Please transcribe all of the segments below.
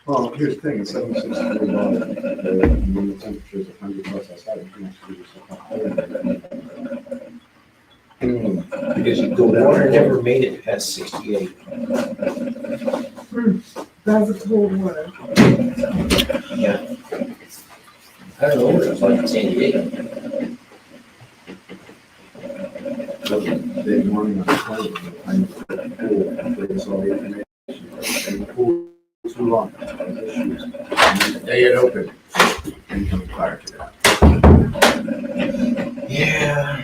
Well, here's the thing, it's $763, and when the temperature is 100 plus outside, you can actually do yourself up there. Because the water never made it past 68. That's a cold water. Yeah. I don't know what it was like in San Diego. They're morning on the 20th, I'm in the pool, after it's all the information, and the pool is too long, issues. They get open, and come prior to that. Yeah.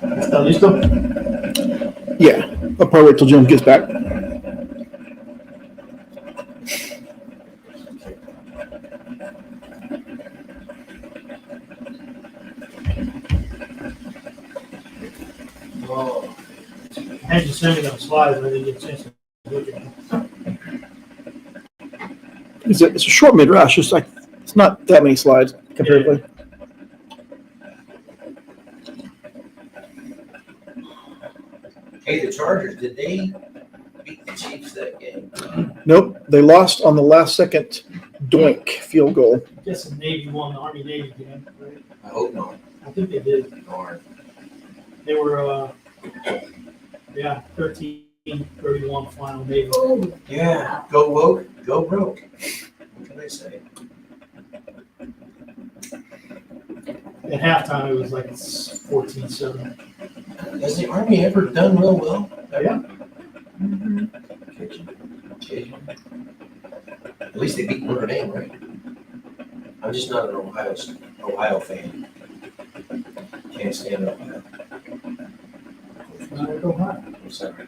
¿Está listo? Yeah, I'll probably wait till Jim gets back. Oh. I had you send me them slides, but I didn't get a chance to look at them. It's a short Midrash, it's not that many slides comparatively. Hey, the Chargers, did they beat the Chiefs that game? Nope, they lost on the last second doink field goal. I guess the Navy won the Army Navy game, right? I hope not. I think they did. Darn. They were, 13-31 final Navy. Oh, Yeah, go woke, go broke. What can I say? At halftime, it was like 14-7. Has the Army ever done real well? Yeah. Occasionally. At least they beat Notre Dame, right? I'm just not an Ohio fan. Can't stand Ohio. I'm sorry.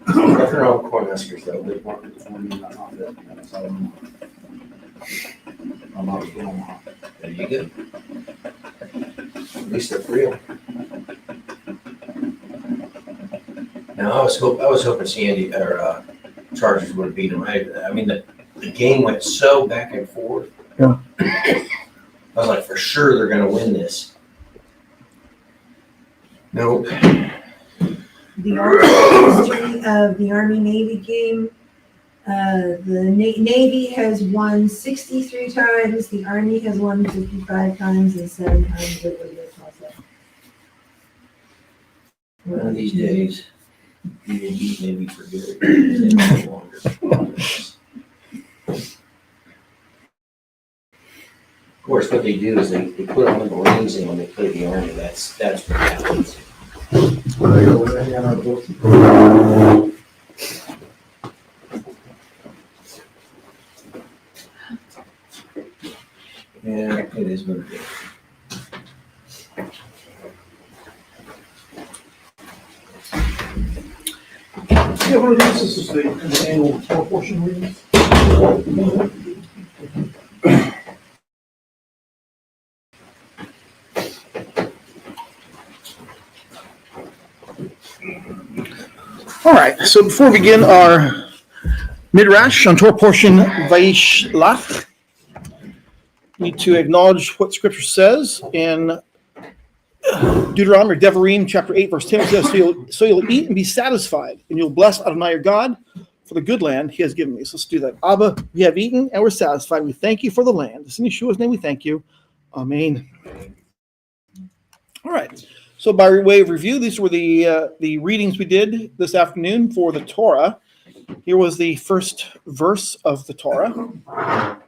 Nothing wrong with Cornhuskers, though. They want it for me, not off it, that's all I'm not going off. There you go. At least they're real. Now, I was hoping Chargers would have beaten them. I mean, the game went so back and forth. Yeah. I was like, for sure they're going to win this. Nope. the history of the Army-Navy game. The Navy has won 63 times, the Army has won 55 times, and 7 times it was a toss-up. One of these days, you can beat Navy for good. It's no longer. Of course, what they do is they put on the Marines and when they play the Army, that's what happens. Yeah, it is what it is. Yeah, one of these, this is the annual Torah portion reading. All right, so before we begin our Midrash on Torah portion Vayishlach, we need to acknowledge what Scripture says in Deuteronomy, Devarim, chapter 8, verse 10. It says, so you'll eat and be satisfied, and you'll bless Adonai your God for the good land he has given me. So let's do that. Abba, we have eaten and we're satisfied. We thank you for the land. It's in Yeshua's name we thank you. Amen. All right. So by way of review, these were the readings we did this afternoon for the Torah. Here was the first verse of the Torah.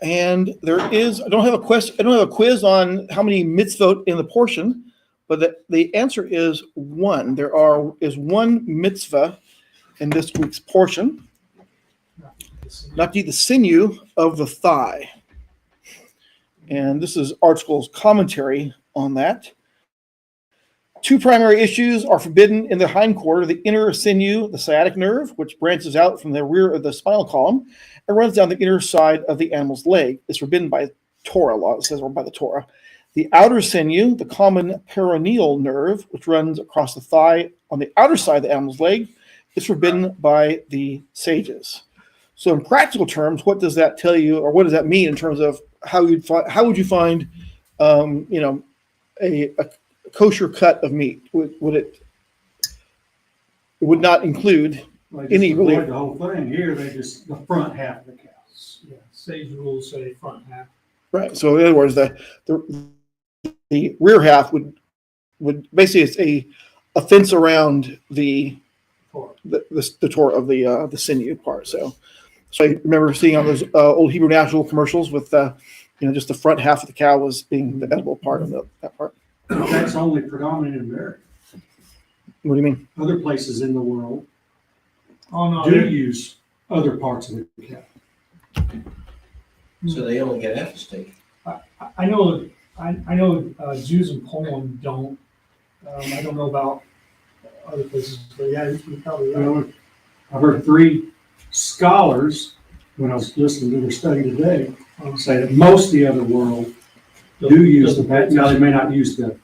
And there is, I don't have a quiz on how many mitzvot in the portion, but the answer is one. There is one mitzvah in this week's portion, not to eat the sinew of the thigh. And this is Article's commentary on that. Two primary issues are forbidden in the hindquarter: the inner sinew, the sciatic nerve, which branches out from the rear of the spinal column and runs down the inner side of the animal's leg. It's forbidden by Torah law, it says, or by the Torah. The outer sinew, the common peroneal nerve, which runs across the thigh on the outer side of the animal's leg, is forbidden by the sages. So in practical terms, what does that tell you, or what does that mean in terms of how would you find a kosher cut of meat? Would it it would not include They Any just really- avoid the whole thing. Here, they just, the front half of the cow. Yeah, sage rules say front half. right. So in other words, the rear half would basically it's a fence around the Torah. the Torah of the sinew part. So I remember seeing on those old Hebrew National commercials with just the front half of the cow was being the edible part of that part. That's only predominant in America. What do you mean? Other places in the world Oh, no. do use other parts of the cow. So they only get half a steak. I know Jews in Poland don't. I don't know about other places, but yeah, you're probably right. Well, I've heard 3 scholars, when I was listening to their study today, say that most of the other world do use the back. Now, they may not use the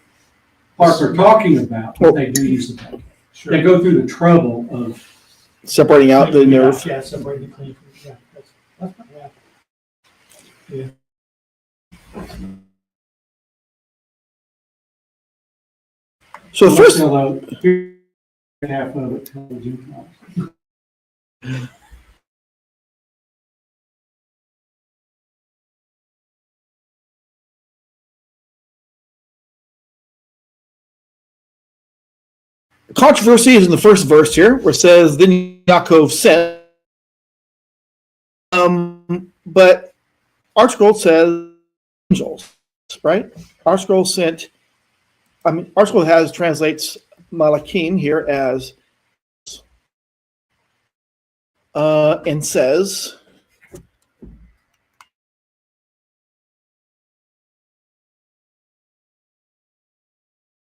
part they're talking about, but they do use the back. Sure. They go through the trouble of, Separating out the nerve. Yeah, separating the clean from, yeah, that's yeah. So the first, although half of it tells you. controversy is in the first verse here, where it says, "Then Yaakov sent." But our scroll says angels, right? Our scroll translates Malakim here as and says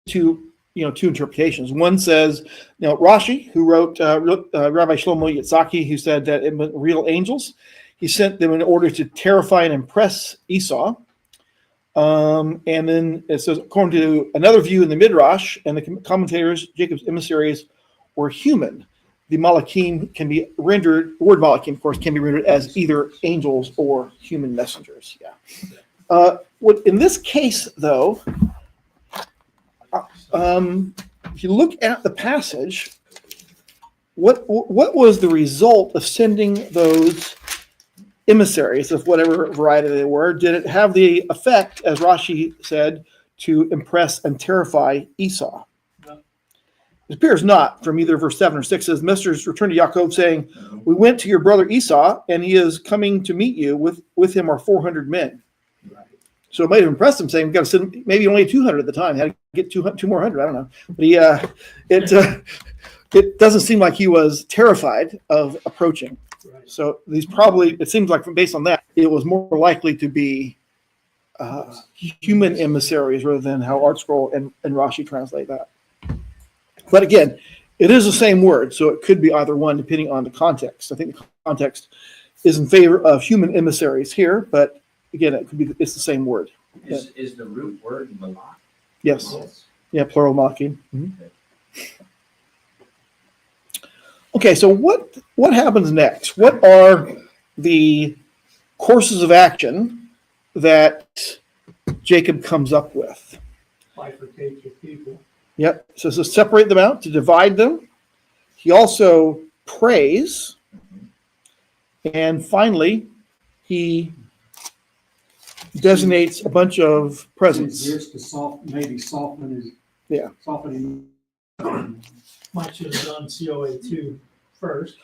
two interpretations. One says, Rashi, who wrote Rabbi Shlomo Yitzhaki, who said that it meant real angels. He sent them in order to terrify and impress Esau. And then it says, according to another view in the Midrash and the commentators, Jacob's emissaries were human. The Malakim can be rendered, the word Malakim, of course, can be rendered as either angels or human messengers. Yeah. In this case, though, if you look at the passage, what was the result of sending those emissaries of whatever variety they were? Did it have the effect, as Rashi said, to impress and terrify Esau? No. It appears not. From either verse 7 or 6 says, messengers returned to Yaakov saying, "We went to your brother Esau, and he is coming to meet you. With him are 400 men." So it might have impressed him, saying, "We've got to send maybe only 200 at the time. Had to get two more hundred. I don't know." But it doesn't seem like he was terrified of approaching. Right. So it seems like based on that, it was more likely to be human emissaries rather than how Art Scroll and Rashi translate that. But again, it is the same word, so it could be either one depending on the context. I think the context is in favor of human emissaries here, but again, it's the same word. Is the root word malach? Yes. Yeah, plural malakim. Okay, so what happens next? What are the courses of action that Jacob comes up with? Bifurcate your people. Yep. So to separate them out, to divide them. He also prays. And finally, he designates a bunch of presents. Just to maybe soften his. Yeah. Softening. Might should have done COA2 first.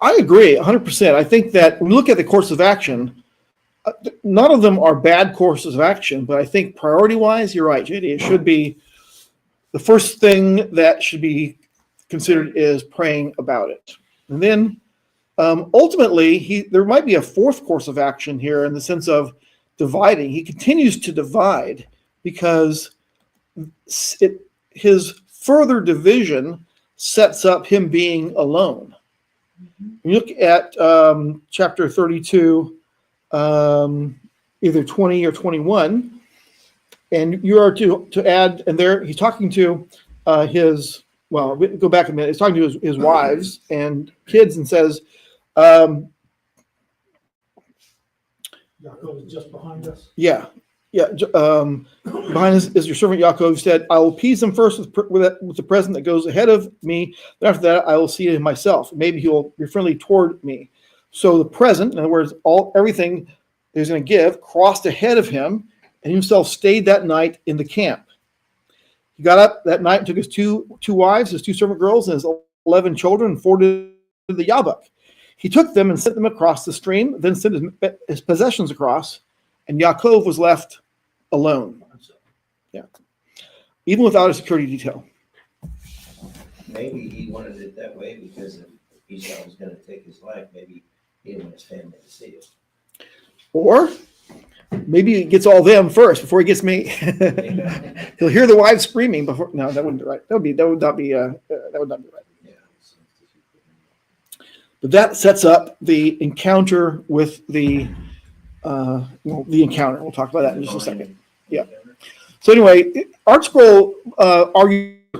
I agree 100%. I think that when we look at the course of action, none of them are bad courses of action, but I think priority-wise, you're right, JD. It should be the first thing that should be considered is praying about it. And then ultimately, there might be a fourth course of action here in the sense of dividing. He continues to divide because his further division sets up him being alone. You look at chapter 32, either 20 or 21, and you are to add, and there he's talking to go back a minute, he's talking to his wives and kids and says, Yaakov is just behind us. yeah, behind us is your servant Yaakov, who said, I will appease him first with the present that goes ahead of me. Then after that, I will see him myself. Maybe he will be friendly toward me. So the present, in other words, everything that he's going to give, crossed ahead of him, and himself stayed that night in the camp. He got up that night and took his two wives, his 2 servant girls, and his 11 children, and forded the Yabok. He took them and sent them across the stream, then sent his possessions across, and Yaakov was left alone. Yeah. Even without a security detail. Maybe he wanted it that way because if Esau was gonna take his life, maybe he didn't want his family to see it. Or maybe he gets all them first before he gets me. He'll hear the wives screaming before. No, that wouldn't be right. That would not be right. Yeah. But that sets up the encounter with the encounter. We'll talk about that in just a second. Yeah. So anyway, Art Scroll argues a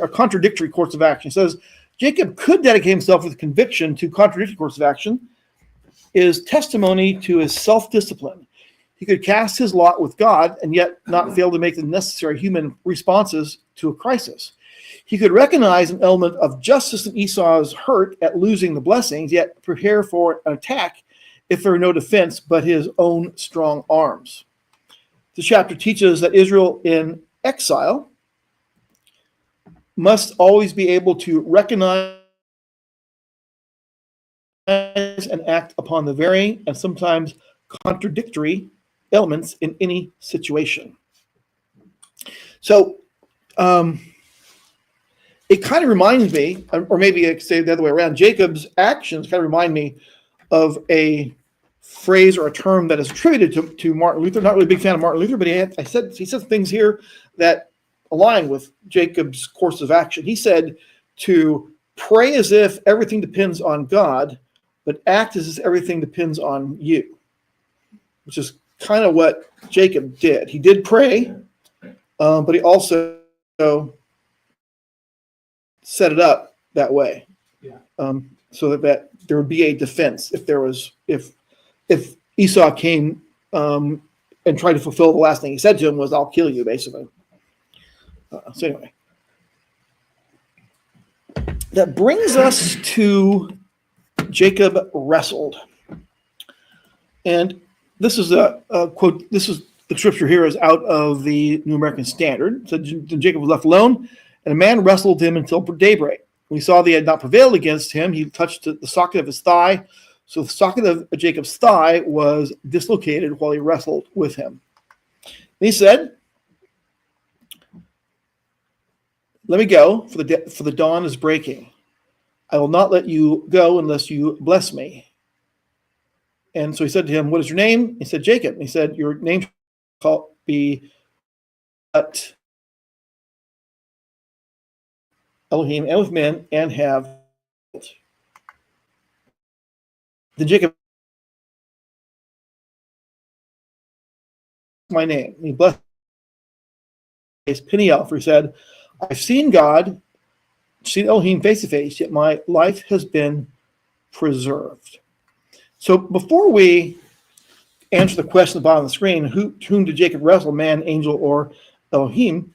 contradictory course of action. It says Jacob could dedicate himself with conviction to contradictory course of action is testimony to his self-discipline. He could cast his lot with God and yet not fail to make the necessary human responses to a crisis. He could recognize an element of justice in Esau's hurt at losing the blessings, yet prepare for an attack if there are no defense but his own strong arms. This chapter teaches that Israel in exile must always be able to recognize and act upon the varying and sometimes contradictory elements in any situation. So it kind of reminds me, or maybe I could say it the other way around, Jacob's actions kind of remind me of a phrase or a term that is attributed to Martin Luther. Not really a big fan of Martin Luther, but he said things here that align with Jacob's course of action. He said to pray as if everything depends on God, but act as if everything depends on you, which is kind of what Jacob did. He did pray, but he also set it up that way, so that there would be a defense if Esau came and tried to fulfill the last thing he said to him was, "I'll kill you," basically. So anyway, that brings us to Jacob wrestled, and this is a quote. This is the scripture here is out of the New American Standard. So Jacob was left alone, and a man wrestled him until daybreak. When he saw that he had not prevailed against him, he touched the socket of his thigh. So the socket of Jacob's thigh was dislocated while he wrestled with him. And he said, "Let me go, for the dawn is breaking. I will not let you go unless you bless me." And so he said to him, "What is your name?" He said, "Jacob." And he said, "Your name shall be Elohim, and with men, and have." Then Jacob, "My name." And he blessed Peniel, for he said, "I've seen God, seen Elohim face to face, yet my life has been preserved." So before we answer the question at the bottom of the screen, whom did Jacob wrestle, man, angel, or Elohim?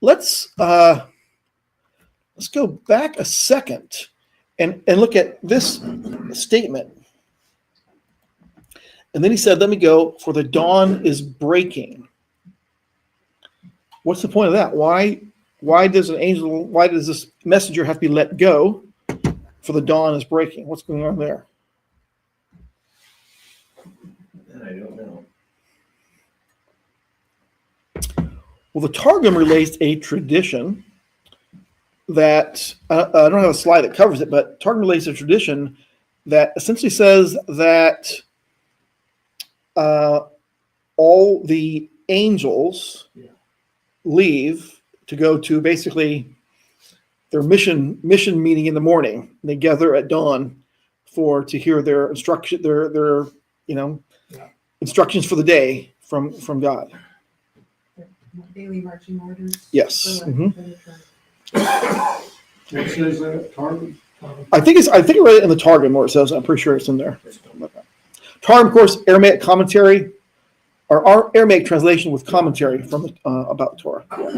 Let's go back a second and look at this statement. And then he said, "Let me go, for the dawn is breaking." What's the point of that? Why does this messenger have to be let go for the dawn is breaking? What's going on there? I don't know. Well, the Targum relates a tradition that I don't have a slide that covers it, but Targum relates a tradition that essentially says that all the angels leave to go to basically their mission meeting in the morning. They gather at dawn to hear their instruction, their instructions for the day from God. Daily marching orders. Yes. What says that, Targum? I think I read it in the Targum where it says, I'm pretty sure it's in there. Targum, of course, Aramaic commentary. or our Aramaic translation with commentary from about Torah. Oh, okay,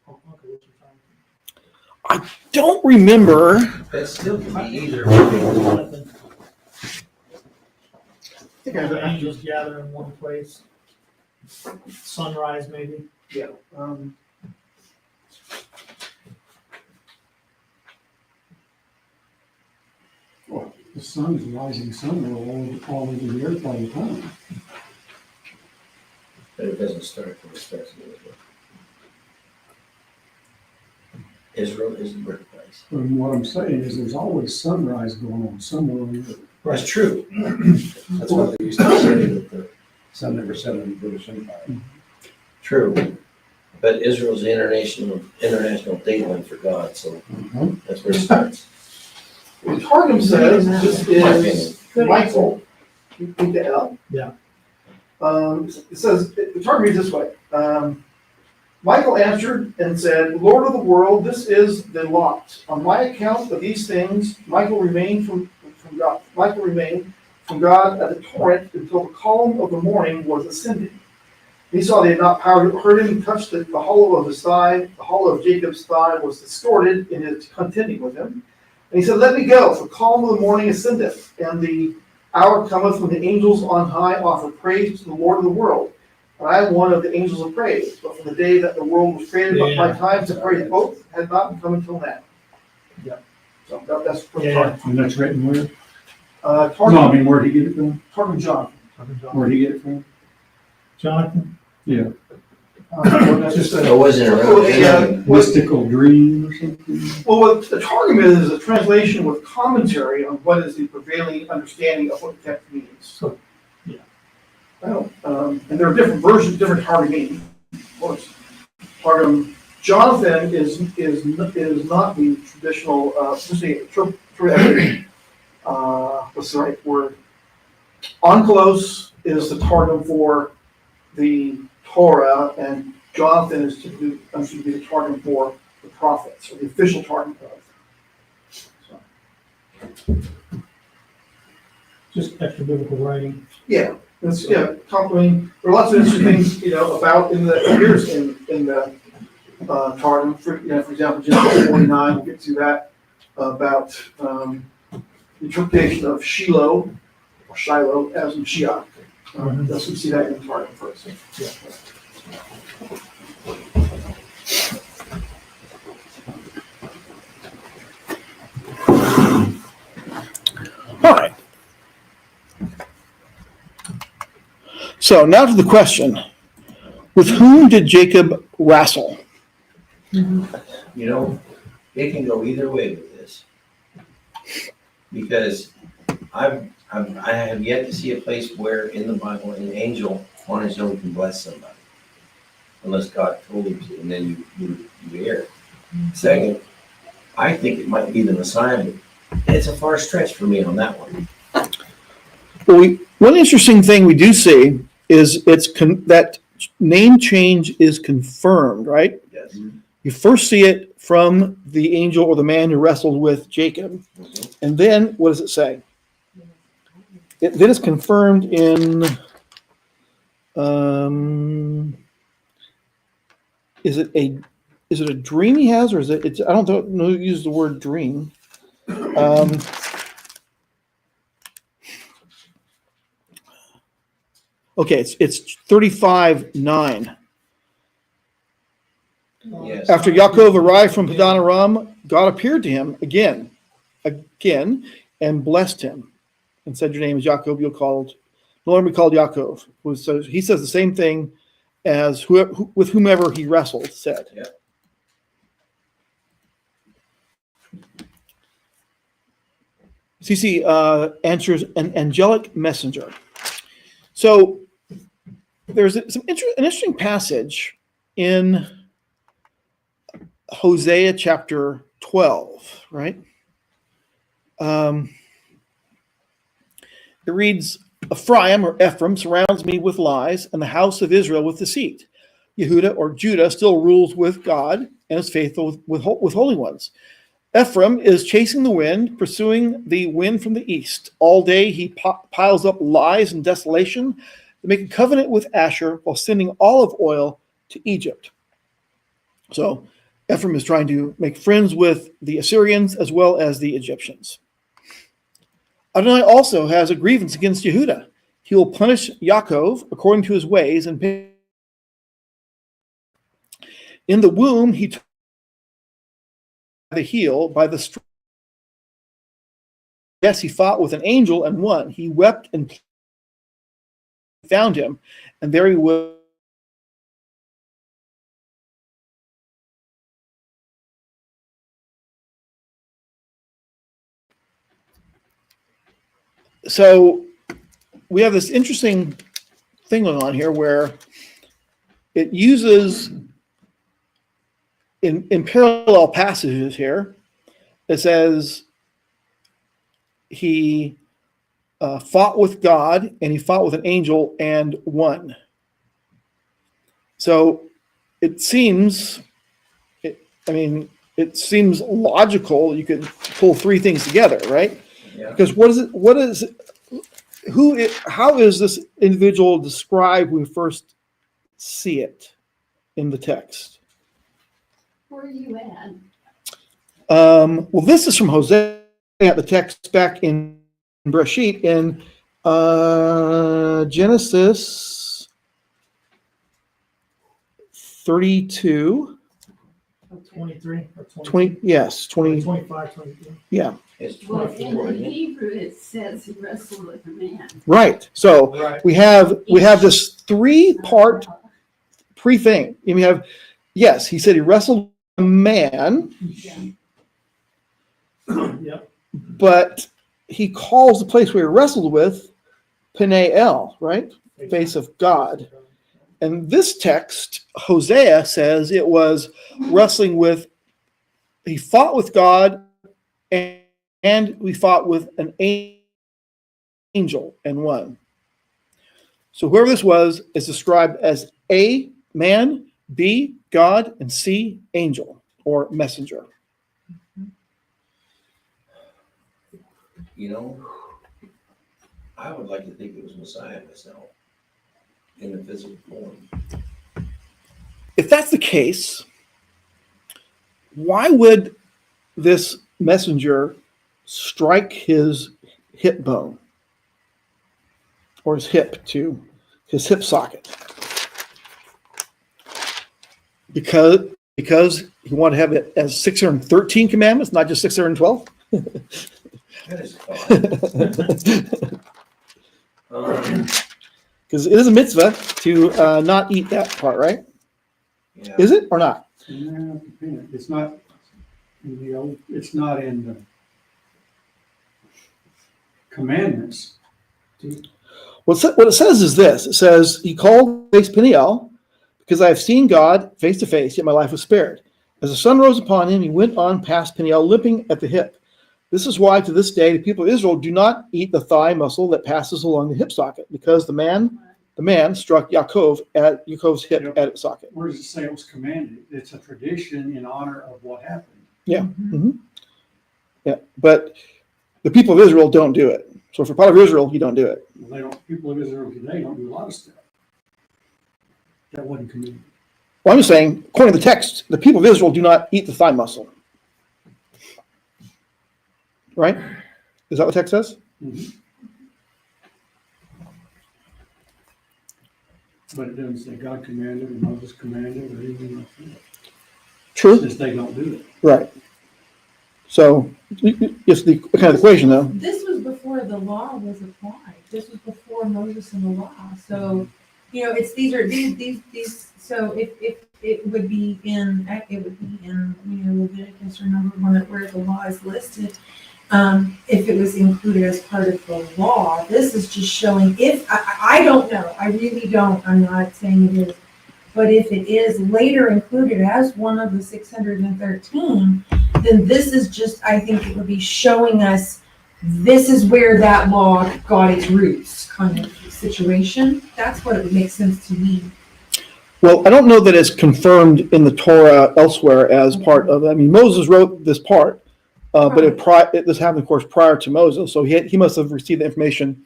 what you're trying to- Don't remember. That still could be either. The angels gather in one place. Sunrise, maybe. Yeah. The sun is rising somewhere all over the earth all the time. But it doesn't start from the starts of Israel. Israel is the birthplace. And what I'm saying is there's always sunrise going on somewhere on the earth. That's true. That's what they used to say, that the sun never set in the British Empire. True. But Israel's the international dateline for God, so that's where it starts. The Targum says this My is Michael. You read that out? Yeah. It says, the Targum reads this way. Michael answered and said, Lord of the world, this is the lot. On my account of these things, Michael remained from God. Michael remained from God at the torrent until the column of the morning was ascending. He saw they had not power to hurt him. He touched the hollow of his thigh. The hollow of Jacob's thigh was distorted in his contending with him. And he said, let me go, for calm of the morning ascendeth, and the hour cometh when the angels on high offer praise to the Lord of the world. And I am one of the angels of praise, but from the day that the world was created, my time to praise both had not come until now. Yeah. So that's from Yeah. Targum. And that's written where? Targum, No, I mean, where'd he get it from? Targum John. Where'd he get it from? Jonathan? Yeah, That's just It wasn't Well, yeah. around. mystical dream or something? Well, what the Targum is a translation with commentary on what is the prevailing understanding of what the text means. So, yeah. And there are different versions, different Targum, of course. Targum Jonathan is not the traditional, what's the right word? Onkelos is the Targum for the Torah, and Jonathan is typically understood to be the Targum for the prophets, or the official Targum of. So, Just extra biblical writing. yeah, it's, yeah, complimenting. There are lots of interesting things, about in the Targum. For example, Genesis 49, we'll get to that, about the interpretation of Shiloh, or Shiloh, as Mashiach. Thus we see that in the Targum first. Yeah. All right. So now to the question. With whom did Jacob wrestle? It can go either way with this. Because I have yet to see a place where in the Bible an angel on his own can bless somebody. Unless God told him to, and then you err. Second, I think it might be the Messiah, but it's a far stretch for me on that one. Well, one interesting thing we do see is that name change is confirmed, right? Yes. You first see it from the angel or the man who wrestled with Jacob. And then what does it say? Then it's confirmed in, is it a dream he has, or is it, I don't know who used the word dream. Okay, it's 35:9. Yes. After Yaakov arrived from Padan Aram, God appeared to him again, and blessed him, and said, "Your name is Yaakov. No longer be called Yaakov." So he says the same thing as with whomever he wrestled said. Yeah. CC answers an angelic messenger. So there's an interesting passage in Hosea chapter 12, right? It reads, Ephraim surrounds me with lies, and the house of Israel with deceit. Yehuda or Judah still rules with God and is faithful with holy ones. Ephraim is chasing the wind, pursuing the wind from the east. All day he piles up lies and desolation. They make a covenant with Asher while sending olive oil to Egypt. So Ephraim is trying to make friends with the Assyrians as well as the Egyptians. Adonai also has a grievance against Yehuda. He will punish Yaakov according to his ways and pay. In the womb, he took the heel by the strength. Yes, he fought with an angel and won. He wept and found him, and there he was. So we have this interesting thing going on here where it uses in parallel passages here, it says he fought with God and he fought with an angel and won. So it seems, it seems logical. You could pull three things together, right? Yeah. Because how is this individual described when we first see it in the text? Where are you at? Well, this is from Hosea, the text back in Bereshit in Genesis 32. 23 or 20, yes, 20, 25, 23. yeah, It's Well, 24, in isn't the it? Hebrew, it says he wrestled with a man. right. So Right. we have this three-part pre-thing. And we have, yes, he said he wrestled with a man, Yep. but he calls the place where he wrestled with Pnei El, right? Face of God. And this text, Hosea says it was wrestling with, he fought with God and we fought with an angel and won. So whoever this was is described as A, man, B, God, and C, angel or messenger. You know, I would like to think it was Messiah myself in the physical form. If that's the case, why would this messenger strike his hip bone or his hip socket? Because he wanted to have it as 613 commandments, not just 612. That is Because it is a mitzvah to not eat that part, right? yeah. Is it or not? No, it's not in the old, it's not in the commandments. What it says is this. It says, he called face Peniel because I have seen God face to face, yet my life was spared. As the sun rose upon him, he went on past Peniel, limping at the hip. This is why to this day the people of Israel do not eat the thigh muscle that passes along the hip socket, because the man struck Yaakov's hip Yep. at its socket. Where does it say it was commanded? It's a tradition in honor of what happened. Yeah. Yeah. But the people of Israel don't do it. So if you're part of Israel, you don't do it. Well, people of Israel today don't do a lot of stuff. That wasn't commanded. Well, I'm just saying, according to the text, the people of Israel do not eat the thigh muscle. Right? Is that what the text says? Mhm. But it doesn't say God commanded or Moses commanded or anything like that. True. Since they don't do it. Right. So it's the kind of equation, though. This was before the law was applied. This was before Moses and the law. So, it's these, so if it would be in Leviticus or number one where the law is listed, if it was included as part of the law, this is just showing I don't know. I really don't. I'm not saying it is. But if it is later included as one of the 613, then this is just, I think it would be showing us this is where that law got its roots kind of situation. That's what it would make sense to me. Well, I don't know that it's confirmed in the Torah elsewhere as part of. I mean, Moses wrote this part, but this happened, of course, prior to Moses. So he must have received the information,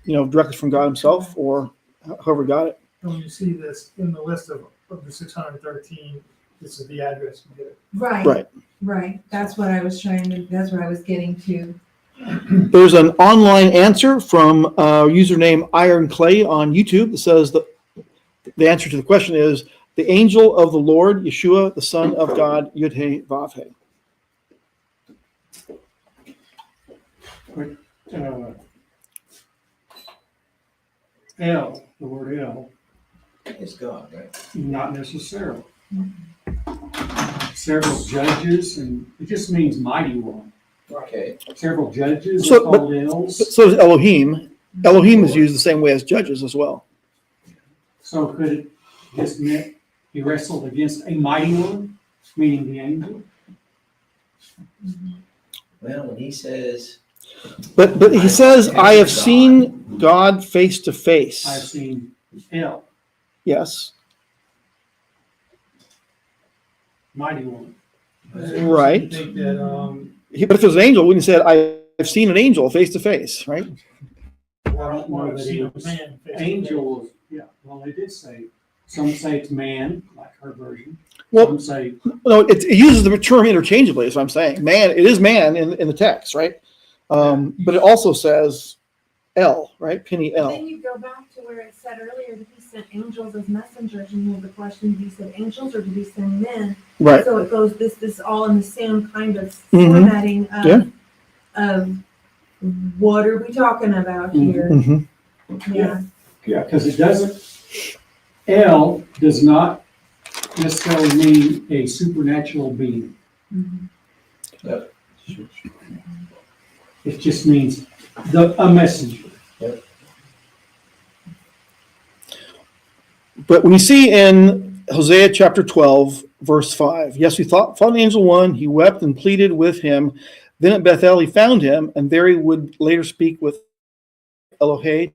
directly from God Himself, or whoever got it. And when you see this in the list of the 613, this is the address you get it. Right. Right. That's what I was that's what I was getting to. There's an online answer from username Iron Clay on YouTube that says that the answer to the question is the angel of the Lord, Yeshua, the Son of God, Yud-He, Vav-He. El, the word El, It's God, right? not necessarily. Several judges, and it just means mighty one. Okay. Several judges So, are called Els. So is Elohim. Elohim is used the same way as judges as well. So could it just mean he wrestled against a mighty one, meaning the angel? Well, when he says, But he says, I have seen God face to I've face. seen El, Yes, mighty one. right. I think that, But if it was an angel, when he said, I've seen an angel face to face, right? I don't know that he was man face to angel. Yeah, well, they did say, some say it's man, like her version. Well, Some say, no, it uses the term interchangeably, is what I'm saying. Man, it is man in the text, right? But it also says El, right? Penny Then El. you go back to where it said earlier that he sent angels as messengers, and you have the question, did he send angels or did he send men? Right. So it goes this all in the same kind of Mhm. formatting Yeah. of what are we talking about here? Mhm. Yeah. yeah, because it doesn't, El does not necessarily mean a supernatural being. It just means a messenger. But when you see in Hosea chapter 12, verse 5, yes, we found angel one, he wept and pleaded with him. Then at Bethel he found him, and there he would later speak with Elohe.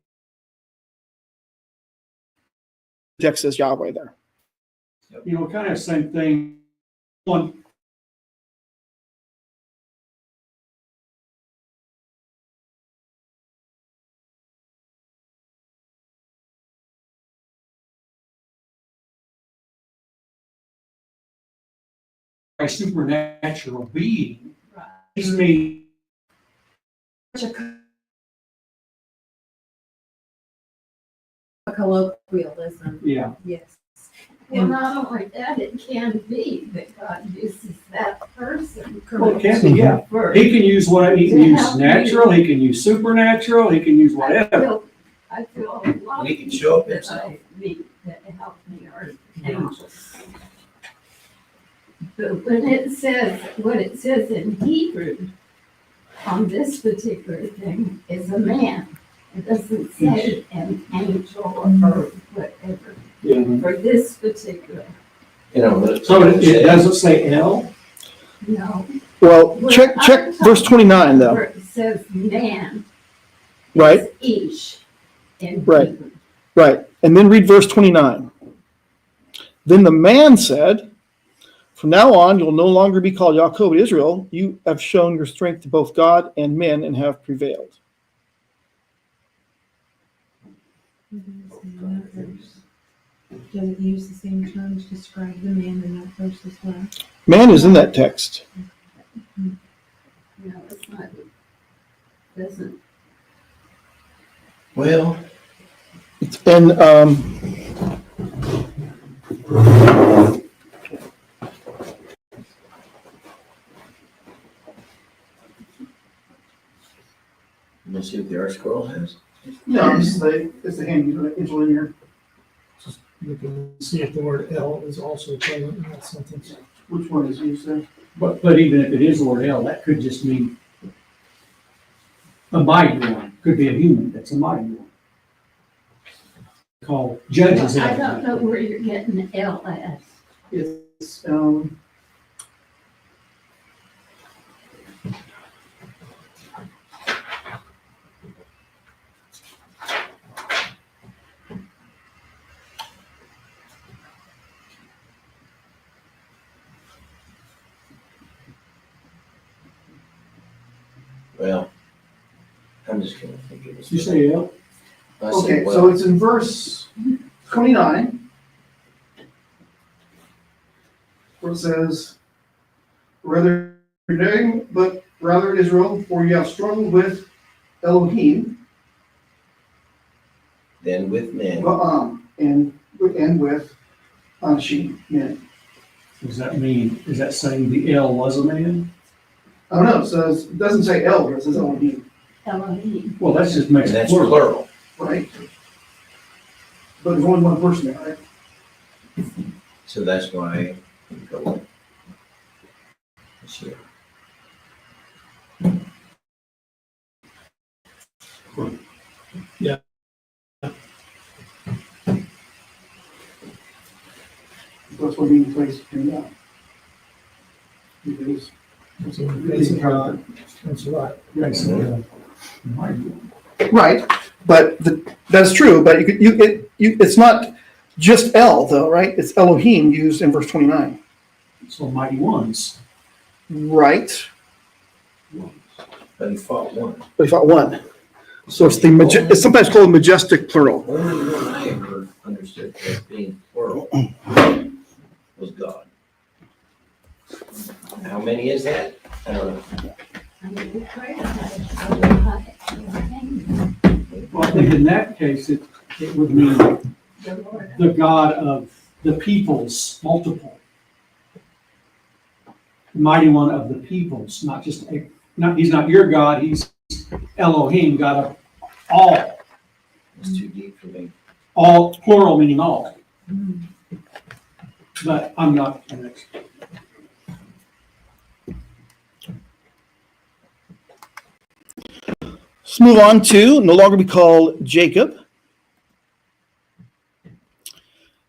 The text says Yahweh there. You know, kind of same thing. One, a supernatural being. It's me. A colloquialism, Yeah. yes. Well, not only that, it can be that God uses that person. Well, it can be, yeah. For, He can use he can use natural, he can use supernatural, he can use whatever. I feel a lot When he of can show up that himself. I meet that help me are angels. But when it says, what it says in Hebrew on this particular thing is a man. It doesn't say an angel or whatever Yeah. for this particular, You know, So it doesn't say El? no. Well, Where check I'm verse 29 though. Where it says man. Right. It's ish in Right. Hebrew. Right. And then read verse 29. Then the man said, from now on, you'll no longer be called Yaakov, but Israel. You have shown your strength to both God and men and have prevailed. Does it use the same terms to describe the man in that verse as well? Man is in that text. No, it's not, doesn't, well, And let's see what the art scroll has. no, it's the hand angel in here. You can see if the word El is also present in that sentence. Which one is used there? But even if it is the word El, that could just mean a mighty one. Could be a human that's a mighty one. Called judges. I don't know where you're getting L at. It's Well, I'm just gonna think it was. Did you say El? I say, Okay, well, so it's in verse 29, where it says, rather your name, but rather Israel, for you have struggled with Elohim, then with men. and with Anashim, men. Does that mean, is that saying the El was a man? I don't know, it doesn't say El, but it says Elohim, Elohim. Well, that's just makes And it that's plural. plural. right? But there's only one person there, right? So that's why we go. Sure. That's what being placed in that. Because It's a basic God. That's right. Makes it, mighty one. right, but that's true. But it's not just El though, right? It's Elohim used in verse 29, So mighty ones. right? But he fought one. But he fought one, so it's sometimes called majestic plural. Only one I ever understood as being plural was God. How many is that? I don't know. I mean, we pray about it. Well, I think in that case, it would mean The Lord. the God of the peoples, multiple. Mighty one of the peoples, not just, he's not your God, he's Elohim, God of all. It's too deep for me. All, plural meaning all. But I'm not an expert. Let's move on to no longer be called Jacob.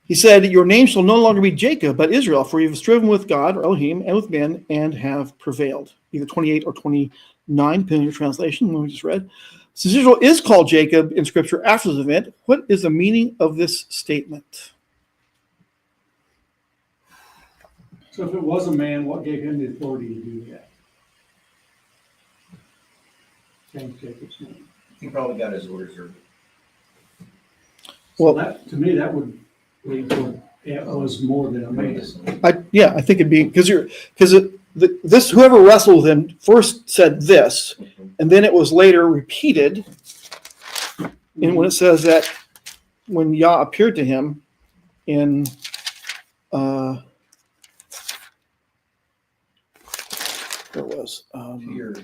He said, your name shall no longer be Jacob, but Israel, for you have striven with God, or Elohim, and with men, and have prevailed. Either 28 or 29, depending on your translation, when we just read. Since Israel is called Jacob in Scripture after this event, what is the meaning of this statement? So if it was a man, what gave him the authority to do that? Change Jacob's name. He probably got his orders early. So Well- that, to me, that would lead to, it was more than a man. I think it'd be because this whoever wrestled with him first said this, and then it was later repeated. And when it says that when Yah appeared to him in there was Here,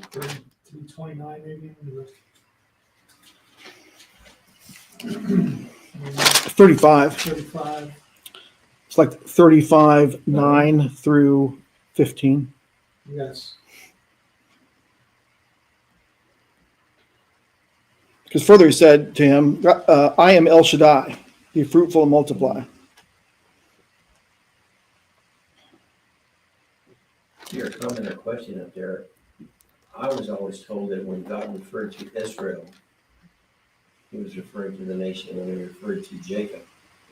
29 maybe. 35. 35. It's like 35, 9 through 15. Yes. Because further he said to him, I am El Shaddai, be fruitful and multiply. Your comment or question up there, I was always told that when God referred to Israel, he was referring to the nation. When he referred to Jacob,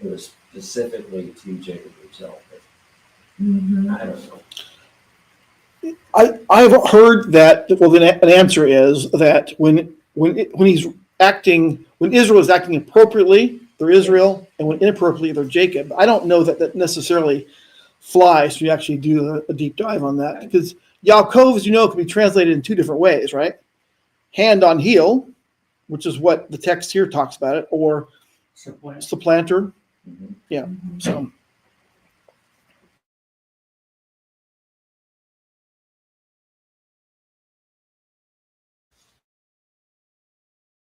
it was specifically to Jacob himself. I don't know. I've heard that, well, an answer is that when Israel is acting appropriately, they're Israel, and when inappropriately, they're Jacob. I don't know that necessarily flies to actually do a deep dive on that, because Yaakov, as you know, can be translated in two different ways, right? Hand on heel, which is what the text here talks about it, or supplanter. Mhm. Yeah, so.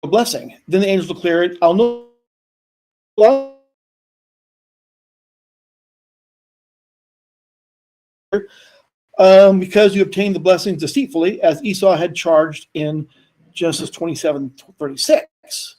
A blessing. Then the angels declared, I'll no because you obtained the blessings deceitfully, as Esau had charged in Genesis 27:36.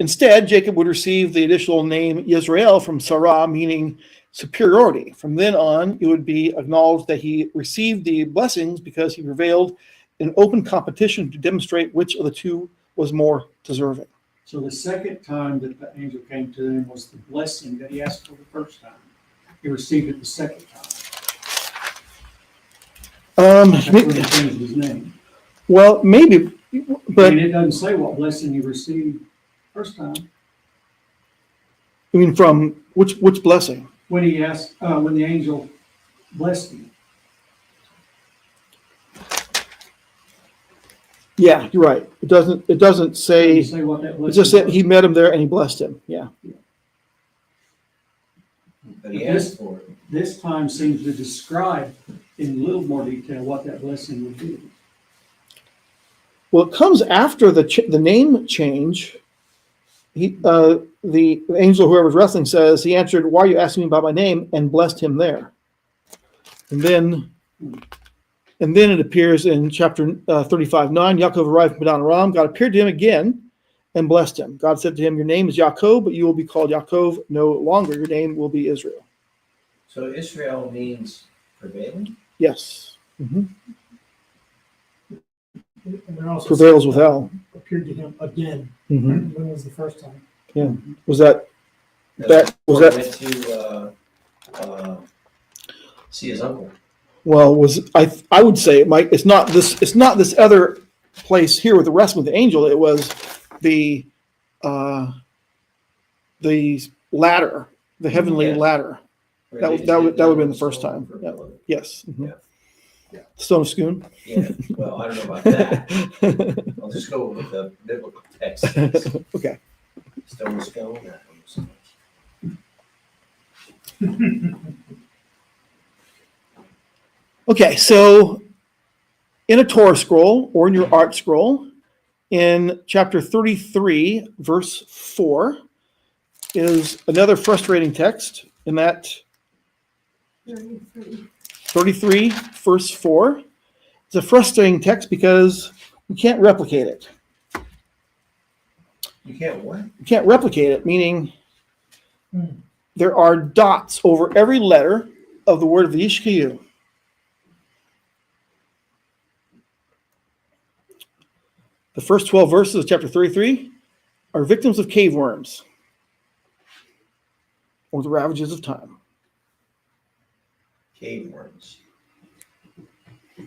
Instead, Jacob would receive the additional name Yisrael from Sarah, meaning superiority. From then on, it would be acknowledged that he received the blessings because he prevailed in open competition to demonstrate which of the two was more deserving. So the second time that the angel came to him was the blessing that he asked for the first time. He received it the second time. That's when he changed his name. Well, maybe, I but mean, it doesn't say what blessing he received First time, I mean, from which blessing? when he asked, when the angel blessed him. Yeah, you're right. It doesn't say, Say what that it blessing just said was. he met him there and he blessed him. Yeah. But he asked for it. This time seems to describe in a little more detail what that blessing would be. Well, it comes after the name change. The angel, whoever's wrestling, says, he answered, "Why are you asking me about my name?" and blessed him there. And then it appears in chapter 35:9. Yaakov arrived from Padan Aram. God appeared to him again and blessed him. God said to him, "Your name is Yaakov, but you will be called Yaakov no longer. Your name will be Israel." So Israel means prevailing? Yes. Mm-hmm. And then also Prevails with L. appeared to him again. Mm-hmm. When was the first time? Was that That's was before that? he went to see his uncle. Well, I would say it's not this other place here with the wrestling with the angel. It was the ladder, the heavenly Yes. ladder. That would have been the first time. Yeah. Yes. Mhm. Yeah. Stone of Schoon. Yeah, well, I don't know about that. I'll just go with the biblical text. Okay. Stone, stone, that one so much. Okay, so in a Torah scroll or in your art scroll, in chapter 33, verse 4, is another frustrating text. In that 33, verse 4, it's a frustrating text because we can't replicate it. You can't what? You can't replicate it, meaning there are dots over every letter of the word Vayishlach. The first 12 verses of chapter 33 are victims of cave worms or the ravages of time. Cave worms.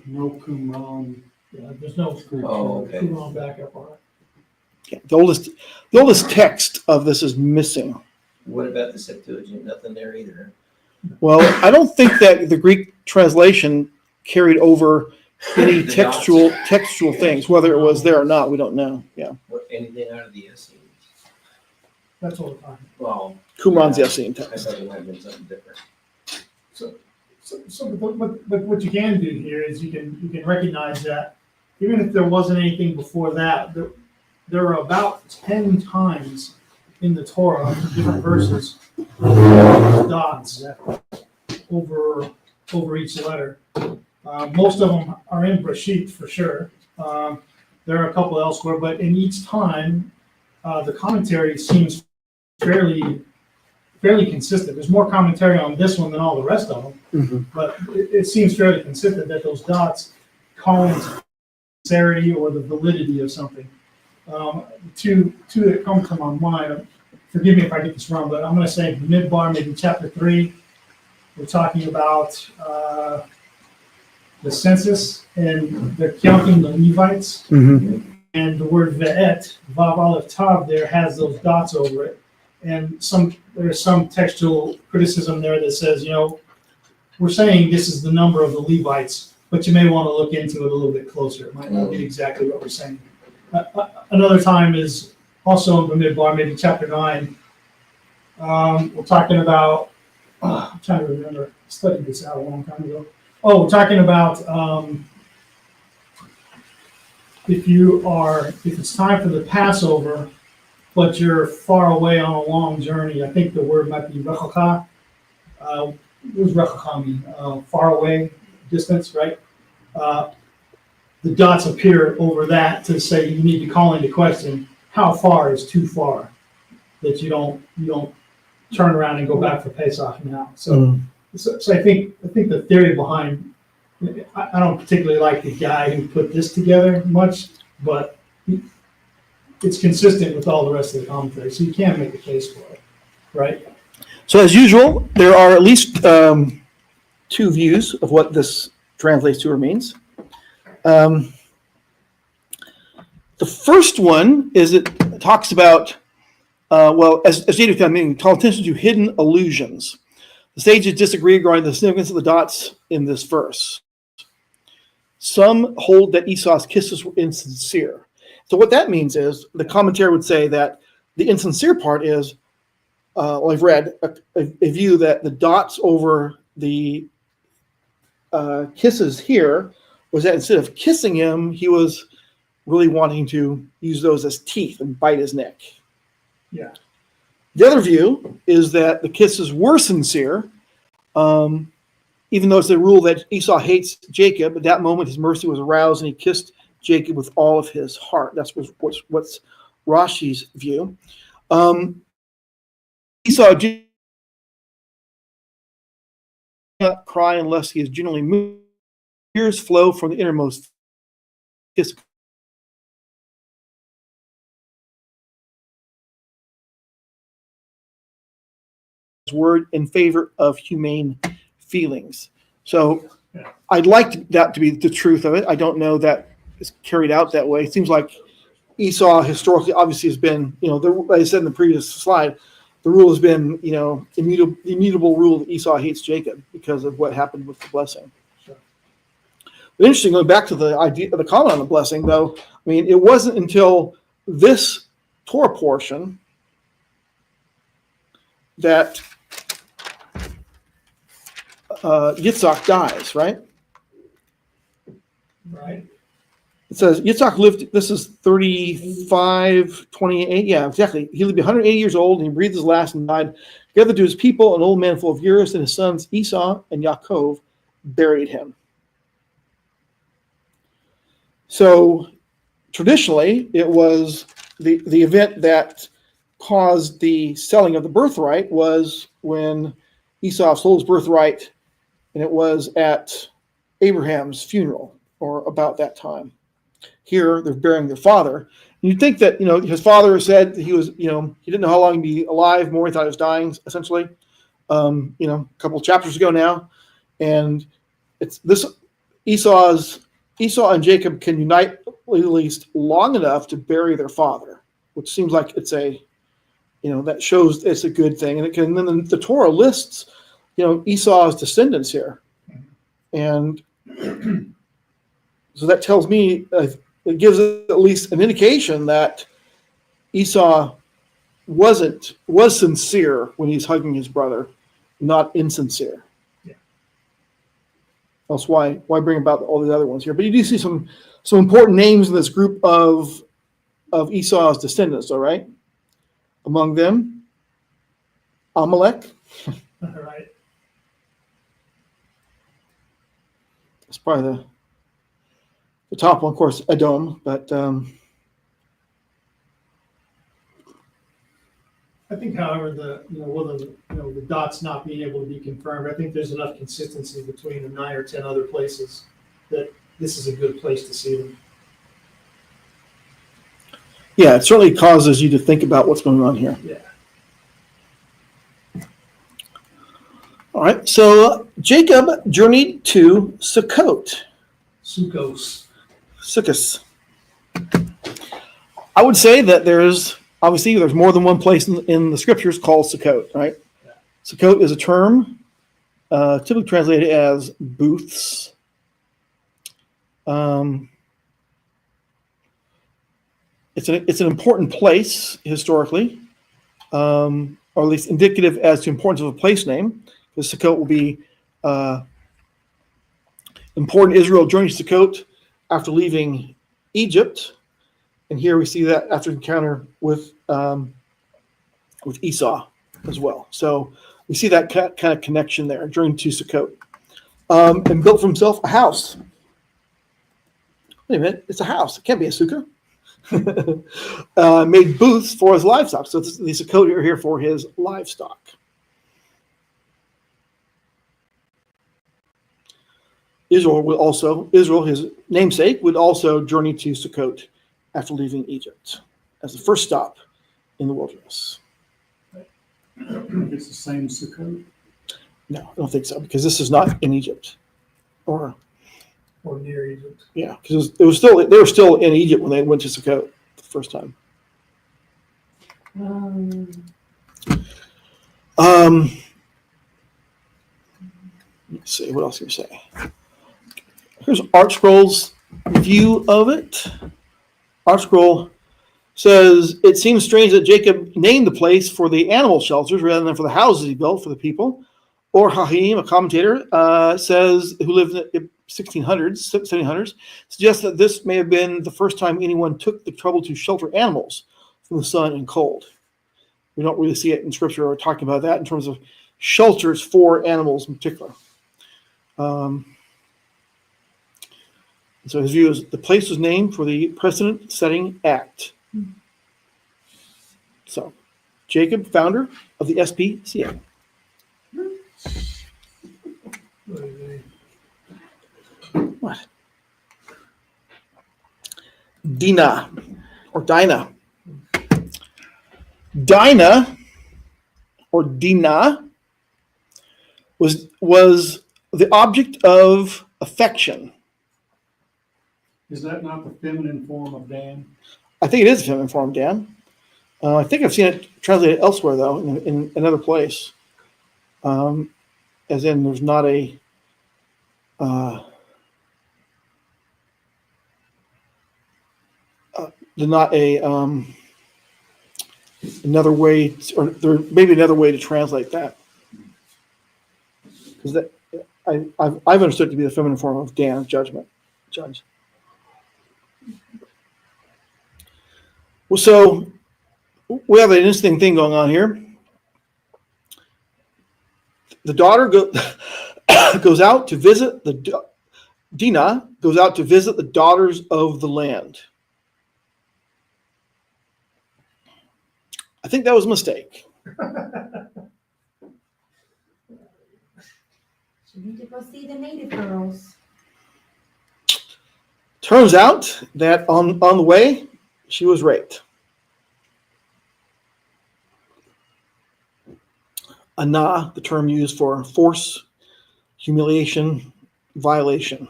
No Qumran. Yeah, there's no Oh, okay. Qumran backup on it. Yeah, the oldest text of this is missing. What about the Septuagint? Nothing there either. Well, I don't think that the Greek translation carried over any The textual things, whether it was there or not, we don't know. Yeah. What, anything out of the Essenes? That's all the time. Well, Qumran's yeah, Essene I text. thought it might have been something different. But what you can do here is you can recognize that even if there wasn't anything before that, there are about 10 times in the Torah, different verses, dots over each letter. Most of them are in Breshit for sure. There are a couple elsewhere, but in each time, the commentary seems fairly consistent. There's more commentary on this one than all the rest of them, Mm-hmm. but it seems fairly consistent that those dots call into sincerity or the validity of something. Two that come to my mind, forgive me if I get this wrong, but I'm going to say Midbar, maybe chapter 3. We're talking about the census, and they're counting the Levites. Mm-hmm. And the word ve'et, vav aleph tav, there has those dots over it. And there's some textual criticism there that says, we're saying this is the number of the Levites, but you may want to look into it a little bit closer. It might not be exactly what we're saying. Another time is also in the Midbar, maybe chapter 9. We're talking about, I'm trying to remember, I studied this out a long time ago. Oh, we're talking about if it's time for the Passover, but you're far away on a long journey. I think the word might be rechaka. What does rechaka mean? Far away, distance, right? The dots appear over that to say you need to call into question how far is too far, that you don't turn around and go back for Pesach now. So I think the theory behind, I don't particularly like the guy who put this together much, but it's consistent with all the rest of the commentary, so you can make a case for it, right? So as usual, there are at least two views of what this translates to or means. The first one is it talks about well, as Jacob meaning, call attention to hidden allusions. The sages disagree regarding the significance of the dots in this verse. Some hold that Esau's kisses were insincere. So what that means is, the commentary would say that the insincere part is, I've read a view that the dots over the kisses here was that instead of kissing him, he was really wanting to use those as teeth and bite his neck. Yeah. The other view is that the kisses were sincere, even though it's a rule that Esau hates Jacob. At that moment, his mercy was aroused, and he kissed Jacob with all of his heart. That's what's Rashi's view. Esau did not cry unless he is genuinely moved. Tears flow from the innermost kiss. Word in favor of humane feelings. So I'd like that to be the truth of it. I don't know that it's carried out that way. It seems like Esau historically obviously has been, like I said in the previous slide, the rule has been, immutable rule that Esau hates Jacob because of what happened with the blessing. Sure. But interesting, going back to the idea of the comment on the blessing, though, I mean, it wasn't until this Torah portion that Yitzhak dies, right? Right. It says Yitzhak lived, this is 35:28. Yeah, exactly. He lived 180 years old, and he breathed his last and died. Together to his people, an old man full of years, and his sons Esau and Yaakov buried him. So traditionally, it was the event that caused the selling of the birthright was when Esau sold his birthright, and it was at Abraham's funeral, or about that time. Here, they're burying their father. And you'd think that, his father said he was, he didn't know how long he'd be alive. More, he thought he was dying, essentially, a couple of chapters ago now. And it's this, Esau and Jacob can unite at least long enough to bury their father, which seems like it's that shows it's a good thing. And then the Torah lists, Esau's descendants here. And so that tells me, it gives at least an indication that Esau was sincere when he's hugging his brother, not insincere. Yeah. That's why bring about all the other ones here. But you do see some important names in this group of Esau's descendants, all right? Among them, Amalek. Right. It's probably the top one, of course, Edom, but I think, however, the dots not being able to be confirmed, I think there's enough consistency between the 9 or 10 other places that this is a good place to see them. yeah, it certainly causes you to think about what's going on here. Yeah. All right, so Jacob journeyed to Sukkot. Sukkos. Sukkos. I would say that there's more than one place in the scriptures called Sukkot, right? Yeah. Sukkot is a term typically translated as booths. It's an important place historically, or at least indicative as to importance of a place name, because Sukkot will be important. Israel journeys to Sukkot after leaving Egypt, and here we see that after encounter with Esau as well. So we see that kind of connection there, journeying to Sukkot, and built for himself a house. Wait a minute, it's a house. It can't be a sukkah. Made booths for his livestock. So the Sukkot are here for his livestock. Israel, his namesake, would also journey to Sukkot after leaving Egypt as the first stop in the wilderness. It's the same Sukkot. No, I don't think so, because this is not in Egypt. Or near Egypt. yeah, because they were still in Egypt when they went to Sukkot the first time. Let's see, what else can you say? Here's Art Scroll's view of it. Art Scroll says, it seems strange that Jacob named the place for the animal shelters rather than for the houses he built for the people. Or Hahim, a commentator, says, who lived in the 1600s, 1700s, suggests that this may have been the first time anyone took the trouble to shelter animals from the sun and cold. We don't really see it in scripture or talking about that in terms of shelters for animals in particular. So his view is the place was named for the precedent-setting act. So, Jacob, founder of the SPCA. What? Dinah, or Dinah. Dinah, or Dinah, was the object of affection. Is that not the feminine form of Dan? I think it is a feminine form, Dan. I think I've seen it translated elsewhere, though, in another place. As in, there's not a another way, or there may be another way to translate that. Because that I've understood it to be the feminine form of Dan, judge. Well, so we have an interesting thing going on here. The daughter goes out to visit Dinah goes out to visit the daughters of the land. I think that was a mistake. She need to go see the native girls. Turns out that on the way, she was raped. Anah, the term used for force, humiliation, violation.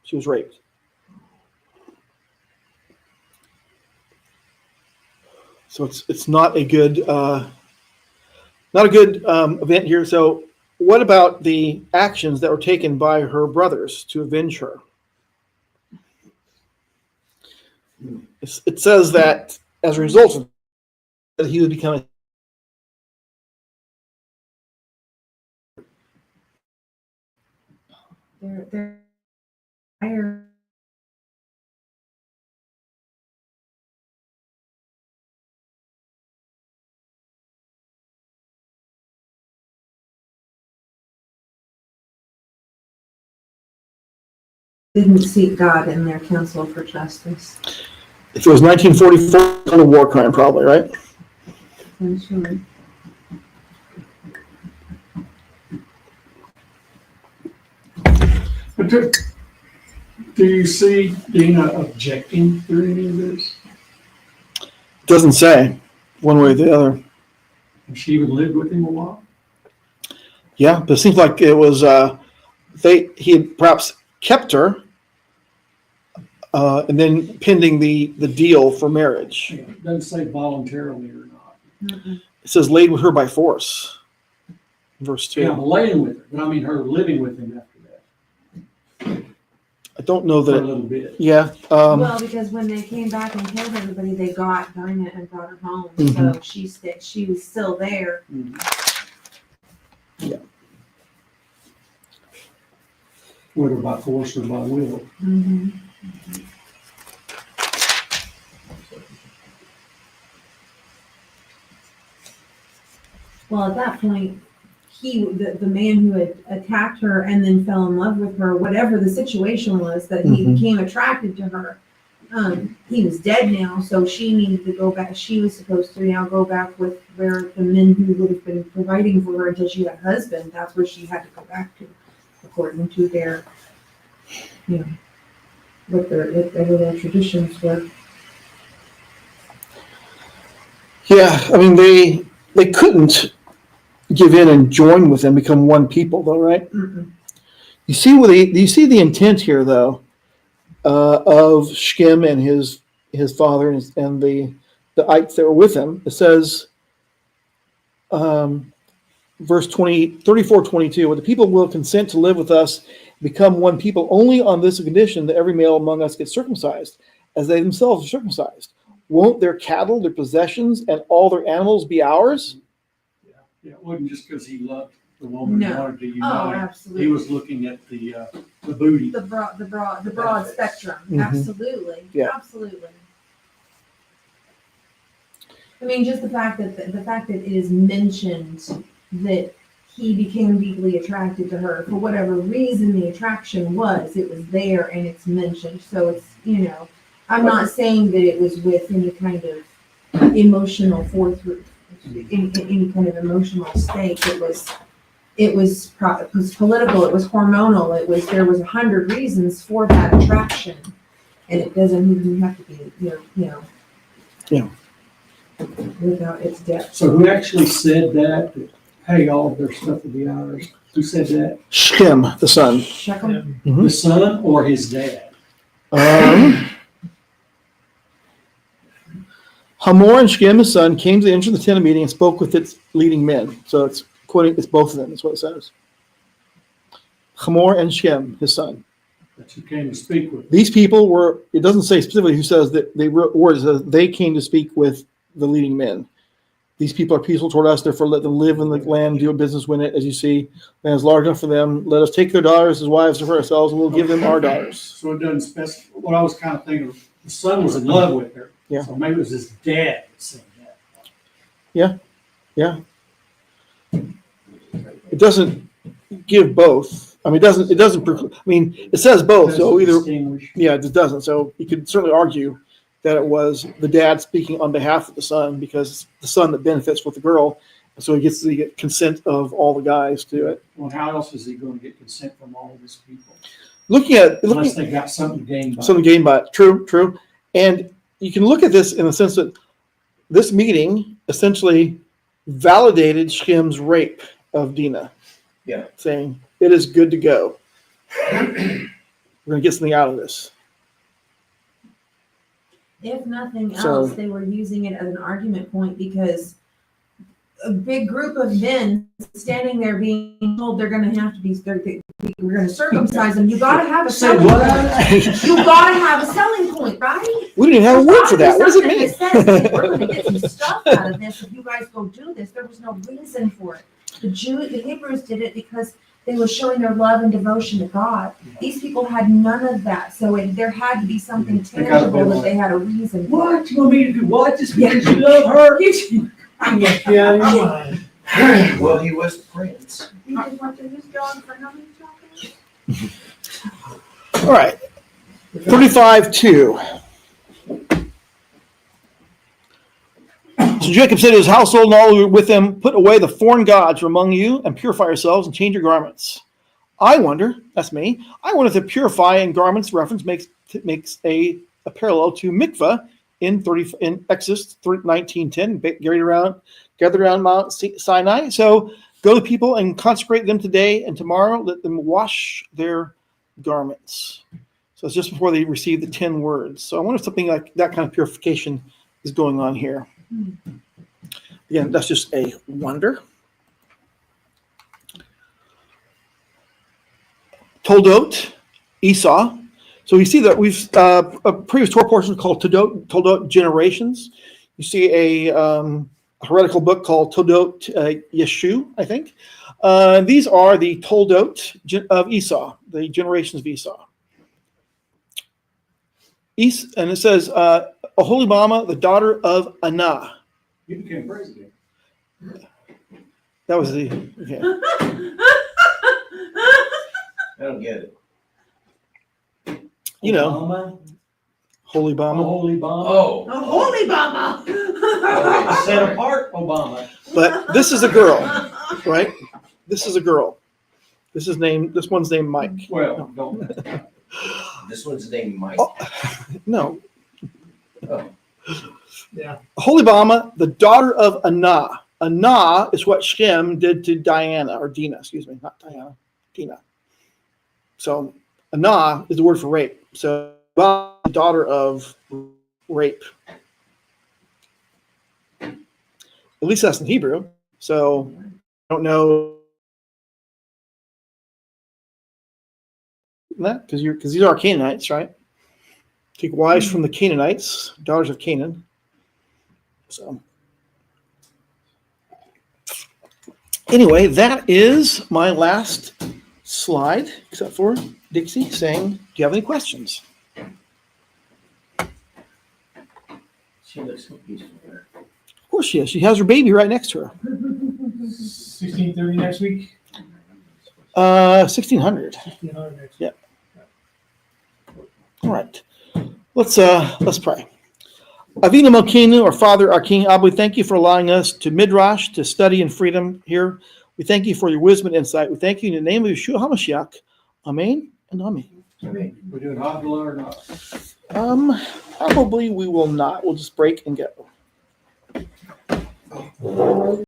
She was raped. So it's not a good event here. So what about the actions that were taken by her brothers to avenge her? It says that as a result of that, he would become a They're higher. Didn't seek God in their counsel for justice. If it was 1944, a war crime, probably, right? I'm sure. But do you see Dina objecting to any of this? It doesn't say one way or the other. And she would live with him a while? Yeah, but it seems like it was he had perhaps kept her, and then pending the deal for marriage. Yeah, it doesn't say voluntarily or not. Mm-mm. It says laid with her by force. Verse 2. Yeah, laying with her, but I mean her living with him after that I don't know for a that. little bit. Yeah. Well, because when they came back and killed everybody, they got Dinah and brought her home. So she was still there. Whether by force or by will. Mm-hmm. Well, at that point, the man who had attacked her and then fell in love with her, whatever the situation was, that he became attracted to her, he was dead now, so she needed to go back. She was supposed to now go back with where the men who would have been providing for her until she had a husband. That's where she had to go back to, according to their, whatever their traditions were. Yeah, I mean they couldn't give in and join with them, become one people, though, right? Mm-mm. You see the intent here, though, of Shechem and his father and the ites that were with him. It says, verse 34:22, when the people will consent to live with us, become one people only on this condition that every male among us gets circumcised, as they themselves are circumcised. Won't their cattle, their possessions, and all their animals be ours? Yeah, it wasn't just because he loved the woman and No. wanted to Oh, unite. absolutely. He was looking at the booty. The broad spectrum. Mhm. Absolutely. Yeah. Absolutely. I mean, just the fact that it is mentioned that he became deeply attracted to her for whatever reason the attraction was, it was there and it's mentioned. So it's, I'm not saying that it was with any kind of emotional in any kind of emotional state. It was political, it was hormonal, there was 100 reasons for that attraction. And it doesn't even have to be, Yeah. without its depth. So who actually said that? Hey, all of their stuff will be ours. Who said that? Shem, the son. Shechem. The son or his dad? Hamor and Shem, his son, came to the entrance of the tent of meeting and spoke with its leading men. So it's quoting, it's both of them, that's what it says. Hamor and Shem, his son. That you came to speak with. These people were, it doesn't say specifically who says that they wrote words, it says they came to speak with the leading men. These people are peaceful toward us, therefore let them live in the land, do business with it, as you see. Land is large enough for them. Let us take their daughters as wives for ourselves, and we'll give them our daughters. So it doesn't specify. What I was kind of thinking, the son was in love with her. Yeah. So maybe it was his dad that said that. Yeah. It doesn't give both. I mean, it says both, so either, Distinguish. yeah, it doesn't. So you could certainly argue that it was the dad speaking on behalf of the son, because it's the son that benefits with the girl. And so he gets the consent of all the guys to it. Well, how else is he going to get consent from all of his people? Looking Unless they got something to gain by it. something gained by it. True. And you can look at this in the sense that this meeting essentially validated Shem's rape of Dinah. Yeah. Saying, it is good to go. We're going to get something out of this. If nothing So- else, they were using it as an argument point because a big group of men standing there being told they're going to have to be, we're going to circumcise them. You got to have a Say selling what? point. You got to have a selling point, right? We didn't even have a word for that. What does it Something mean? that says that we're going to get some stuff out of this if you guys go do this. There was no reason for it. The Hebrews did it because they were showing their love and devotion to God. These people had none of that, so there had to be something They gotta be tangible that like, they had a reason for. What? You want me to do what? Just because you love her? Yeah. Well, he was the prince. You just want to use John for how many chocolates? All right. 35:2. So Jacob said to his household and all who were with him, put away the foreign gods from among you and purify yourselves and change your garments. I wonder, that's me, I wonder if the purify and garments reference makes a parallel to mikvah in Exodus 19:10, gathered around Mount Sinai. So go to people and consecrate them today and tomorrow, let them wash their garments. So it's just before they receive the 10 words. So I wonder if something like that kind of purification is going on here. Again, that's just a wonder. Toldot, Esau. So you see that we've a previous Torah portion called Toldot Generations. You see a heretical book called Toldot Yeshu, I think. These are the Toldot of Esau, the generations of Esau. And it says, Aholibama, the daughter of Anah. You became president. That was the, okay. I don't get it. You know, Obama? Holibama. Holy Obama. Oh. A holy mama! Okay. Set apart Obama. But this is a girl, right? This is a girl. This one's named Mike. Well, don't. This one's named Mike. Oh, no. Oh. Yeah. Holibama, the daughter of Anah. Anah is what Shem did to Dinah, not Diana, Dinah. So Anah is the word for rape. So the daughter of rape. At least that's in Hebrew. So I don't know that because these are Canaanites, right? Take wives from the Canaanites, daughters of Canaan. So anyway, that is my last slide, except for Dixie saying, "Do you have any questions?" She looks so peaceful there. Of course she is. She has her baby right next to her. 16:30 next week. 1600. 1600 next week. Yeah. All right. Let's pray. Avinu Malkeinu, our Father, our King, Abba, we thank you for allowing us to Midrash, to study in freedom here. We thank you for your wisdom and insight. We thank you in the name of Yeshua HaMashiach. Amen and amen. We're doing Havdalah or not? Probably we will not. We'll just break and go.